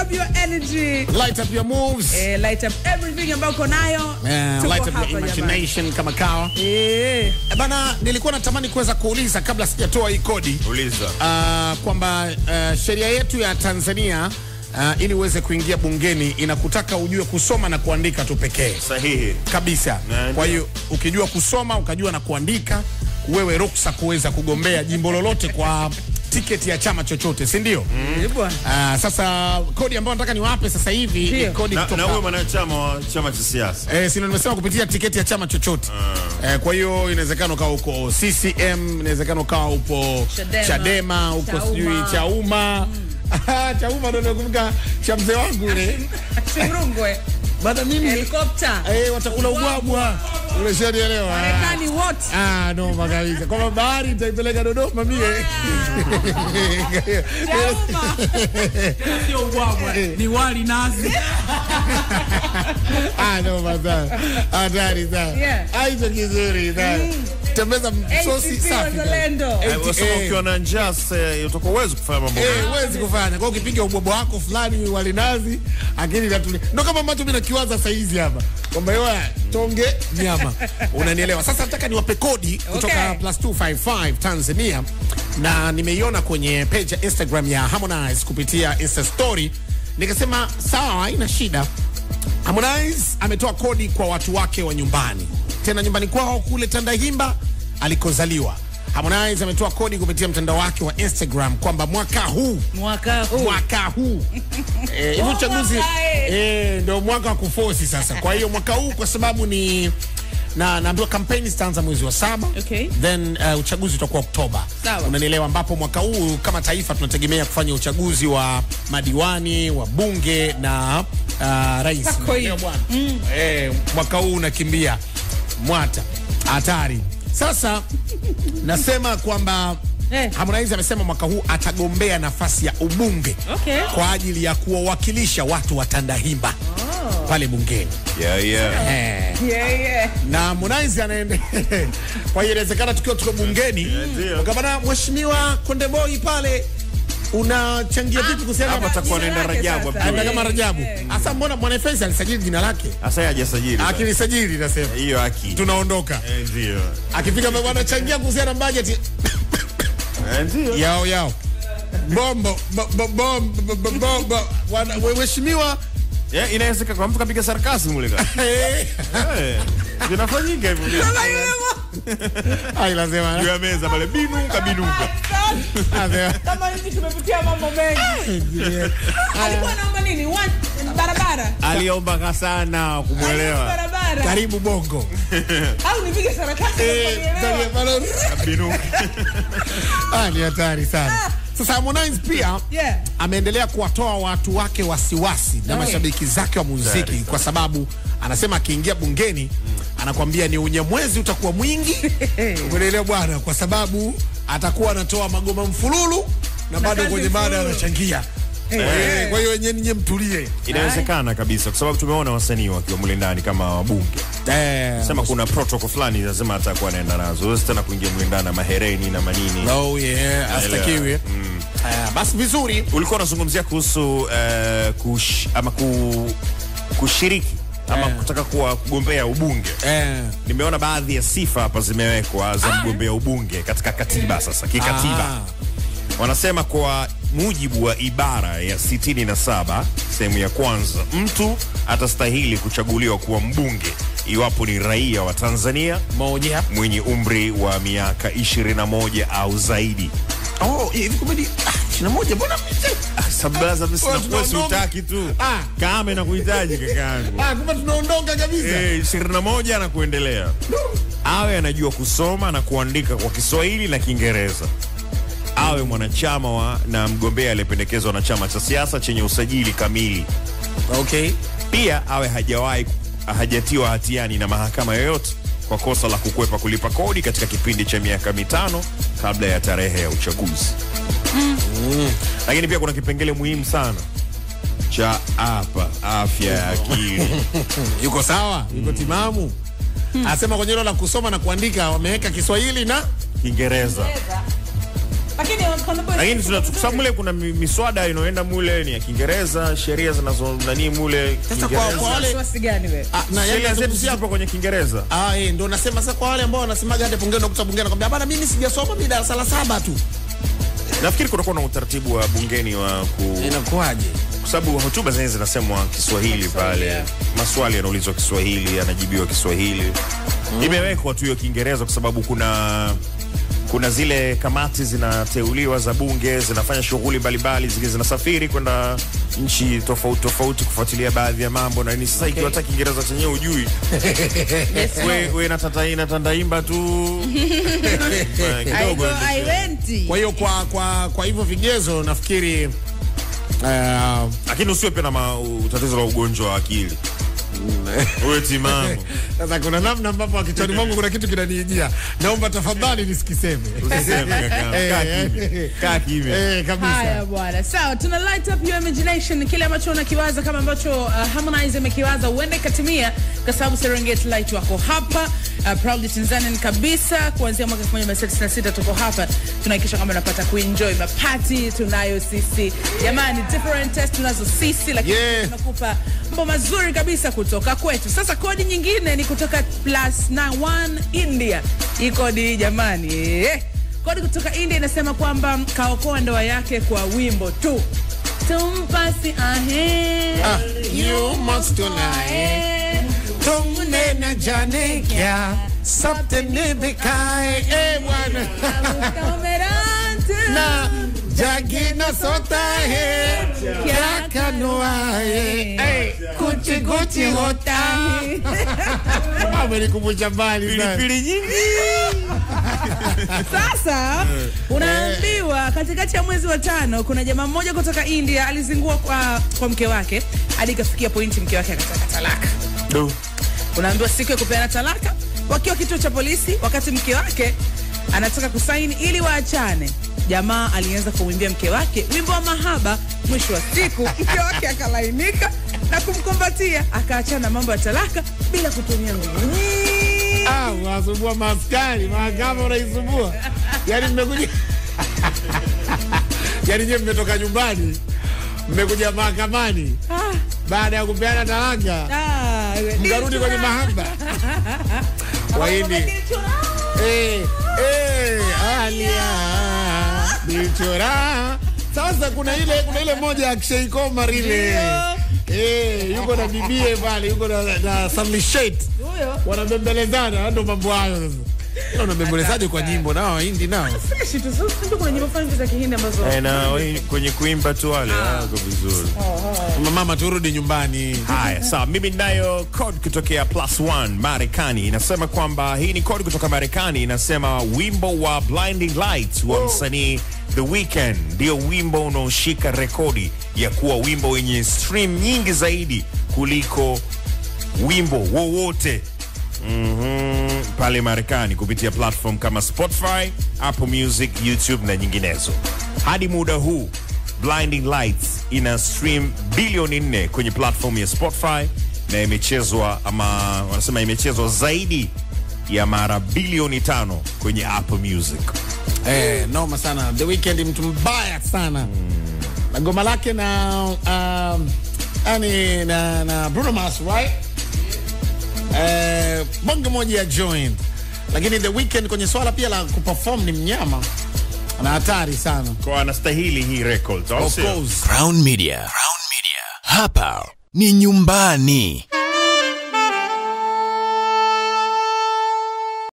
up your energy. Light up your moves. Light up everything ambayo uko nayo. Light up your imagination kama kawa. Bana, nilikuwa natamani kuweza kuuliza kabla sijatoa hii kodi. Uliza. Kwamba sheria yetu ya Tanzania ili uweze kuingia bungeni inakutaka ujue kusoma na kuandika tu pekee. Sahihi. Kabisa. Kwa hiyo ukijua kusoma, ukajua na kuandika, wewe ruksa kuweza kugombea jimbo lolote kwa tiketi ya chama chochote, si ndio? Sasa kodi ambayo nataka niwape sasa hivi ni kodi kutoka na wewe mwanachama wa chama cha siasa. Sio nimesema kupitia tiketi ya chama chochote. Kwa hiyo inawezekana ukawa uko CCM, inawezekana ukawa upo Chadema, uko sijui Chauma. Chauma ndio nakumbuka cha mzee wangu ule. Simrungwe. Bada mimi helicopter. Watakula ubwabwa. Unashanielewa? Marekani what? No magaliza. Kwa bahari nitaipeleka Dodoma mimi. Chauma. Sio ubwabwa, ni wali nazi. No madhara. Hatari sana. Hicho kizuri sana. Tembeza sosi safi. Wasema ukiwa na njaa utakuwa uwezo kufanya mambo. Uwezi kufanya. Kwa hiyo ukipiga ubwabwa wako fulani wali nazi, akili inatulia. Ndio kama ambacho mimi nakiwaza sasa hizi hapa. Kwamba wewe tonge nyama. Unanielewa? Sasa nataka niwape kodi kutoka +255 Tanzania, na nimeiona kwenye page ya Instagram ya Harmonize kupitia Insta story. Nikasema sawa, haina shida. Harmonize ametoa kodi kwa watu wake wa nyumbani, tena nyumbani kwao kule Tandahimba alikozaliwa. Harmonize ametoa kodi kupitia mtandao wake wa Instagram kwamba mwaka huu hivi uchaguzi ndio mwaka wa kuforce sasa. Kwa hiyo mwaka huu, kwa sababu ni naambiwa kampeni zitaanza mwezi wa 7, then uchaguzi utakuwa Oktoba. Unanielewa? Ambapo mwaka huu kama taifa tunategemea kufanya uchaguzi wa madiwani, wa bunge na rais. Mwaka huu unakimbia mwata hatari. Sasa nasema kwamba Harmonize amesema mwaka huu atagombea nafasi ya ubunge kwa ajili ya kuwawakilisha watu wa Tandahimba pale bungeni. Na Harmonize anaenda. Kwa hiyo inawezekana tuko bungeni, ukabana Mheshimiwa Konde Boy pale unachangia vipi kusema hapa atakuwa anaenda Rajabu. Anaenda kama Rajabu. Sasa mbona Mwanaifensi alisajili jina lake? Sasa hajasajili. Akilisajili nasema. Hiyo haki. Tunaondoka. Ndio. Akifika bwana changia kuhusiana na budget. Ndio. Yao. Bombo. Mheshimiwa, inawezekana kwa mtu kapiga sarcasm mule ka. Vinafanyika hivyo. Lazima. Juu ya meza pale binuka. Kama hivi tumepitia mambo mengi. Alikuwa anaomba nini? Barabara. Aliomba sana kumuelewa. Karibu Bongo. Au nipige sarakasi binuka. Ni hatari sana. Sasa Harmonize pia ameendelea kuwatoa watu wake wasiwasi na mashabiki zake wa muziki, kwa sababu anasema akiingia bungeni anakuambia ni unyamwezi utakuwa mwingi. Umeelewa bwana? Kwa sababu atakuwa anatoa magoma mfululu na bado kwenye baada anachangia. Kwa hiyo nyinyi mtulie. Inawezekana kabisa, kwa sababu tumeona wasanii wakiwa mule ndani kama wabunge. Sema kuna protocol fulani lazima atakuwa anaenda nazo. Wewe tena kuingia mule ndani na mahereni na manini. Astakiwe. Basi vizuri. Ulikuwa unazungumzia kuhusu kushiriki ama kutaka kugombea ubunge. Nimeona baadhi ya sifa hapa zimewekwa za mgombea ubunge katika katiba. Sasa kikatiba wanasema kwa mujibu wa ibara ya 67 sehemu ya kwanza, mtu atastahili kuchaguliwa kuwa mbunge iwapo ni raia wa Tanzania mwenye umri wa miaka 21 au zaidi. Hivi kumedi 21 mbona sabaza msinakuwezi utaki tu. Kama inakuhitaji kakaangu. Kumbe tunaondoka kabisa. 21 na kuendelea. Awe anajua kusoma na kuandika kwa Kiswahili na Kiingereza. Awe mwanachama na mgombea aliyependekezwa na chama cha siasa chenye usajili kamili. Pia awe hajatiwa hatiani na mahakama yoyote kwa kosa la kukwepa kulipa kodi katika kipindi cha miaka 5 kabla ya tarehe ya uchaguzi. Lakini pia kuna kipengele muhimu sana cha afya ya akili. Yuko sawa? Yuko timamu? Anasema kwenye hilo la kusoma na kuandika wameweka Kiswahili na Kiingereza. Lakini kwa mule kuna miswada inayoenda mule ni ya Kiingereza, sheria zinazo nani mule Kiingereza. Kwa wale wasi gani wewe? na sheria zetu zipo kwenye Kiingereza. Ndio nasema sasa kwa wale ambao wanasemaga hata bungeni nakuta bungeni nakwambia bana mimi sijasoma mimi darasa la 7 tu. Nafikiri kutakuwa na utaratibu wa bungeni wa inakuaje? Kwa sababu hotuba zenyewe zinasemwa Kiswahili pale. Maswali yanaulizwa Kiswahili, yanajibiwa Kiswahili. Imewekwa tu hiyo Kiingereza kwa sababu kuna zile kamati zinateuliwa za bunge, zinafanya shughuli mbalimbali, zinasafiri kwenda nchi tofauti kufuatilia baadhi ya mambo na nini. Sasa ikiwa hata Kiingereza chenyewe hujui, wewe natandaimba tu kidogo. Kwa hiyo kwa hivyo vigezo nafikiri lakini usiwe pia na tatizo la ugonjwa wa akili. Wewe timamu. Sasa kuna namna ambapo kichwani mwangu kuna kitu kinaniijia. Naomba tafadhali nisikiseme. Usiseme kaa kimya. Kabisa. Haya bwana. Sawa, tuna light up your imagination, kile ambacho unakiwaza kama ambacho Harmonize amekiwaza uende katimia kwa sababu Serengeti Light wako hapa. Proudly Tanzanian kabisa, kuanzia mwaka 1996 tuko hapa. Tunahakikisha kama unapata kuenjoy mapati tunayo sisi. Jamani, different test tunazo sisi, lakini tunakupa mambo mazuri kabisa kutoka kwetu. Sasa kodi nyingine ni kutoka +91 India. Hii kodi jamani, kodi kutoka India inasema kwamba kaokoa ndoa yake kwa wimbo tu. Tumpasi you must tonight. Tumne na jane kya sabte nebe kai bwana na jagi na sota hai kya kanoa hai kuchi hota. Amenikumbusha mbali sana. Pilipili nyingi. Sasa unaambiwa katikati ya mwezi wa 5 kuna jamaa mmoja kutoka India alizingua kwa mke wake hadi kafikia pointi mke wake akataka talaka. Unaambiwa siku ya kupeana talaka wakiwa kituo cha polisi, wakati mke wake anataka kusaini ili waachane, jamaa alianza kumwimbia mke wake wimbo wa mahaba. Mwisho wa siku mke wake akalainika na kumkumbatia, akaachana mambo ya talaka bila kutumia nguvu nyingi. Unasumbua maskani, mahakama unaisumbua. Yaani mmekuja yaani nyewe mmetoka nyumbani, mmekuja mahakamani baada ya kupeana talaka. Mkarudi kwenye mahaba. Kwa hivi alia bichora. Sasa kuna ile moja ya Sheikh Omar ile. Yuko na bibie pale, yuko na Samishet. Wanabembelezana, ndio mambo hayo sasa. Leo unabembelezaje kwa nyimbo nao Wahindi nao? Fresh tu, sio kuna nyimbo fulani za Kihindi ambazo. Na kwenye kuimba tu wale wako vizuri. Mama turudi nyumbani. Haya, sawa, mimi ninayo code kutokea +1 Marekani. Inasema kwamba hii ni code kutoka Marekani, inasema wimbo wa Blinding Lights wa msanii The Weeknd ndio wimbo unaoshika rekodi ya kuwa wimbo wenye stream nyingi zaidi kuliko wimbo wowote pale Marekani kupitia platform kama Spotify, Apple Music, YouTube na nyinginezo. Hadi muda huu Blinding Lights ina stream bilioni 4 kwenye platform ya Spotify na imechezwa wanasema imechezwa zaidi ya mara bilioni 5 kwenye Apple Music. Noma sana. The Weeknd mtu mbaya sana. Na goma lake na Bruno Mars, right? Bonge moja ya joint. Lakini The Weeknd kwenye swala pia la kuperform ni mnyama. Ana hatari sana. Kwa anastahili hii record. Of course. Crown Media. Hapa ni nyumbani.